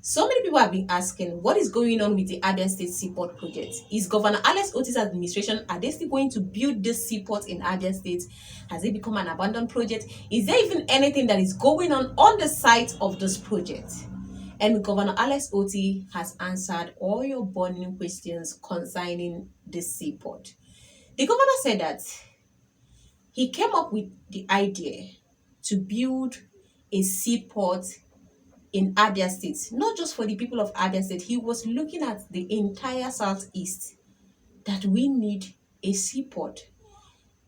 So many people have been asking what is going on with the Abia State Seaport project. Is Governor Alex Otti's administration, are they still going to build this seaport in Abia State? Has it become an abandoned project? Is there even anything that is going on the site of this project? And Governor Alex Otti has answered all your burning questions concerning this seaport. The governor said that he came up with the idea to build a seaport in Abia State, not just for the people of Abia State. He was looking at the entire southeast, that we need a seaport.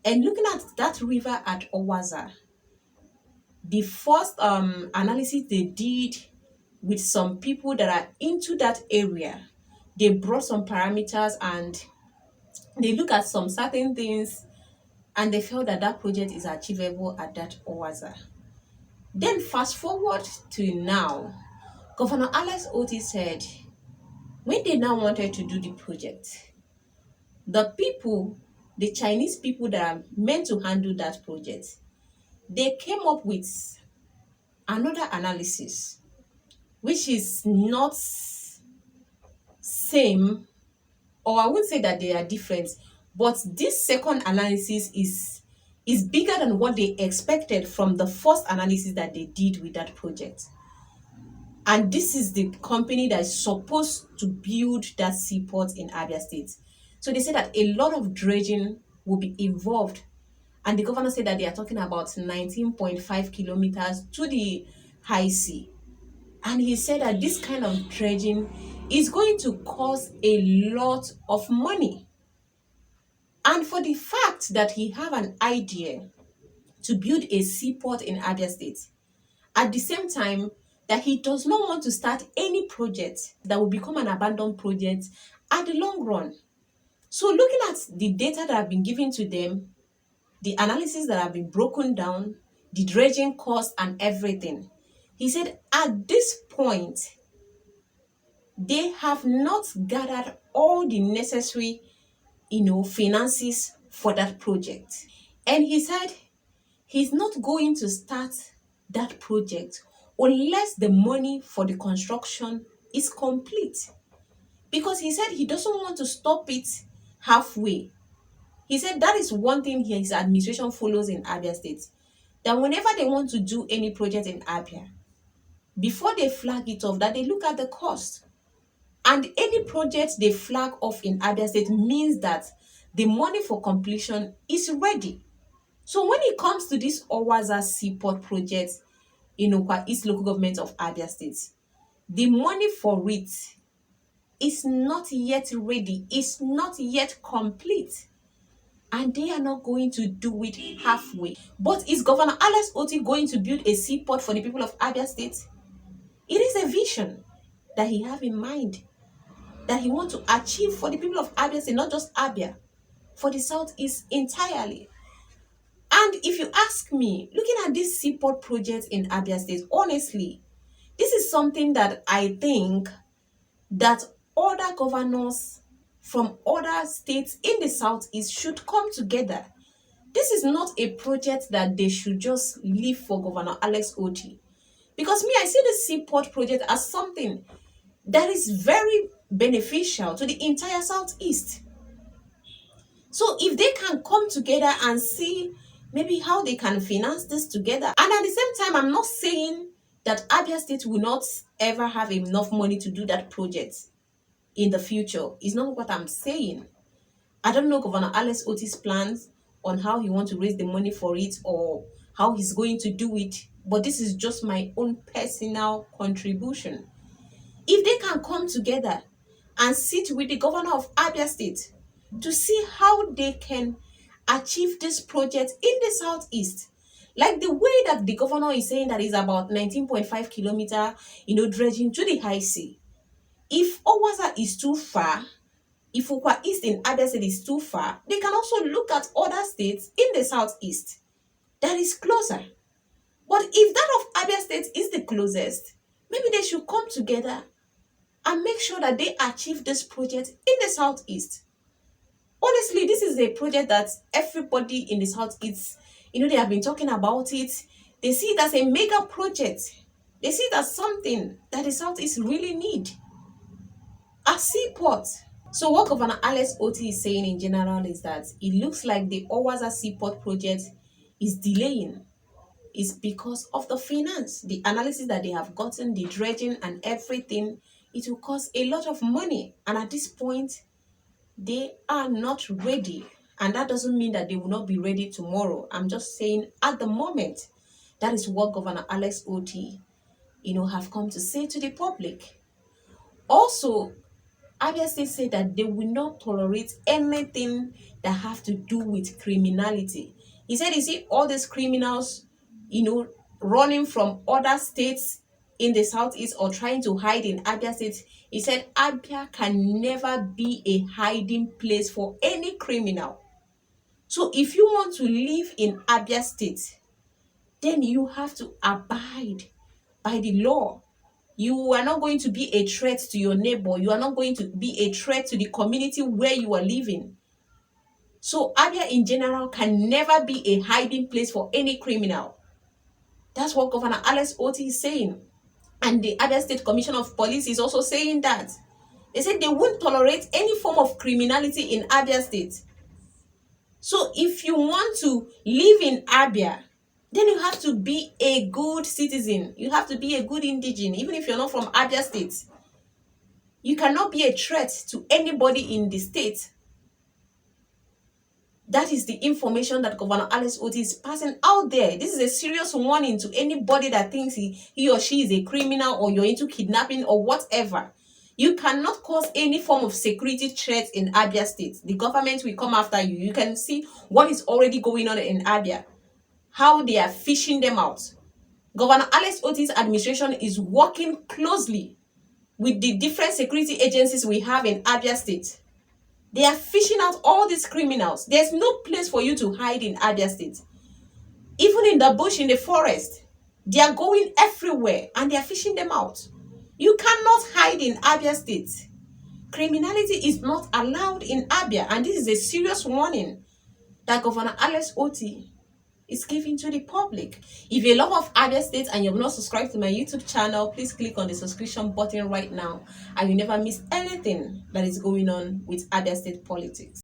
And looking at that river at Owaza, the first analysis they did with some people that are into that area, they brought some parameters and they look at some certain things and they felt that that project is achievable at that Owaza. Then fast forward to now, Governor Alex Otti said when they now wanted to do the project, the people, the Chinese people that are meant to handle that project, they came up with another analysis, which is not same, or I wouldn't say that they are different, but this second analysis is bigger than what they expected from the first analysis that they did with that project. And this is the company that is supposed to build that seaport in Abia State. So they said that a lot of dredging will be involved. And the governor said that they are talking about 19.5 kilometers to the high sea. And he said that this kind of dredging is going to cost a lot of money. And for the fact that he have an idea to build a seaport in Abia State, at the same time that he does not want to start any project that will become an abandoned project at the long run. So looking at the data that have been given to them, the analysis that have been broken down, the dredging cost and everything, he said at this point, they have not gathered all the necessary, finances for that project. And he said he's not going to start that project unless the money for the construction is complete. Because he said he doesn't want to stop it halfway. He said that is one thing his administration follows in Abia State. That whenever they want to do any project in Abia, before they flag it off, that they look at the cost. And any project they flag off in Abia State means that the money for completion is ready. So when it comes to this Owaza Seaport project in Okwa East Local Government of Abia State, the money for it is not yet ready, it's not yet complete. And they are not going to do it halfway. But is Governor Alex Otti going to build a seaport for the people of Abia State? It is a vision that he have in mind, that he wants to achieve for the people of Abia State, not just Abia, for the Southeast entirely. And if you ask me, looking at this seaport project in Abia State, honestly, this is something that I think that other governors from other states in the Southeast should come together. This is not a project that they should just leave for Governor Alex Otti. Because me, I see the seaport project as something that is very beneficial to the entire Southeast. So if they can come together and see maybe how they can finance this together. And at the same time, I'm not saying that Abia State will not ever have enough money to do that project in the future. It's not what I'm saying. I don't know Governor Alex Otti's plans on how he wants to raise the money for it or how he's going to do it. But this is just my own personal contribution. If they can come together and sit with the governor of Abia State to see how they can achieve this project in the Southeast, like the way that the governor is saying that is about 19.5 kilometer, dredging to the high sea. If Owaza is too far, if Ukwa East in Abia State is too far, they can also look at other states in the Southeast that is closer. But if that of Abia State is the closest, maybe they should come together and make sure that they achieve this project in the Southeast. Honestly, this is a project that everybody in the Southeast, they have been talking about it. They see it as a mega project. They see it as something that the Southeast really need. A seaport. So what Governor Alex Otti is saying in general is that it looks like the Owaza Seaport project is delaying. Is because of the finance, the analysis that they have gotten, the dredging and everything. It will cost a lot of money. And at this point, they are not ready. And that doesn't mean that they will not be ready tomorrow. I'm just saying at the moment, that is what Governor Alex Otti, have come to say to the public. Also, Abia State said that they will not tolerate anything that have to do with criminality. He said, you see all these criminals, running from other states in the southeast or trying to hide in Abia State. He said Abia can never be a hiding place for any criminal. So if you want to live in Abia State, then you have to abide by the law. You are not going to be a threat to your neighbor. You are not going to be a threat to the community where you are living. So Abia in general can never be a hiding place for any criminal. That's what Governor Alex Otti is saying. And the Abia State Commissioner of Police is also saying that. They said they won't tolerate any form of criminality in Abia State. So if you want to live in Abia, then you have to be a good citizen. You have to be a good indigene, even if you're not from Abia State. You cannot be a threat to anybody in the state. That is the information that Governor Alex Otti is passing out there. This is a serious warning to anybody that thinks he or she is a criminal or you're into kidnapping or whatever. You cannot cause any form of security threat in Abia State. The government will come after you. You can see what is already going on in Abia, how they are fishing them out. Governor Alex Otti's administration is working closely with the different security agencies we have in Abia State. They are fishing out all these criminals. There's no place for you to hide in Abia State. Even in the bush, in the forest, they are going everywhere and they are fishing them out. You cannot hide in Abia State. Criminality is not allowed in Abia, and this is a serious warning that Governor Alex Otti is giving to the public. If you love of Abia State and you have not subscribed to my YouTube channel, please click on the subscription button right now and you never miss anything that is going on with Abia State politics.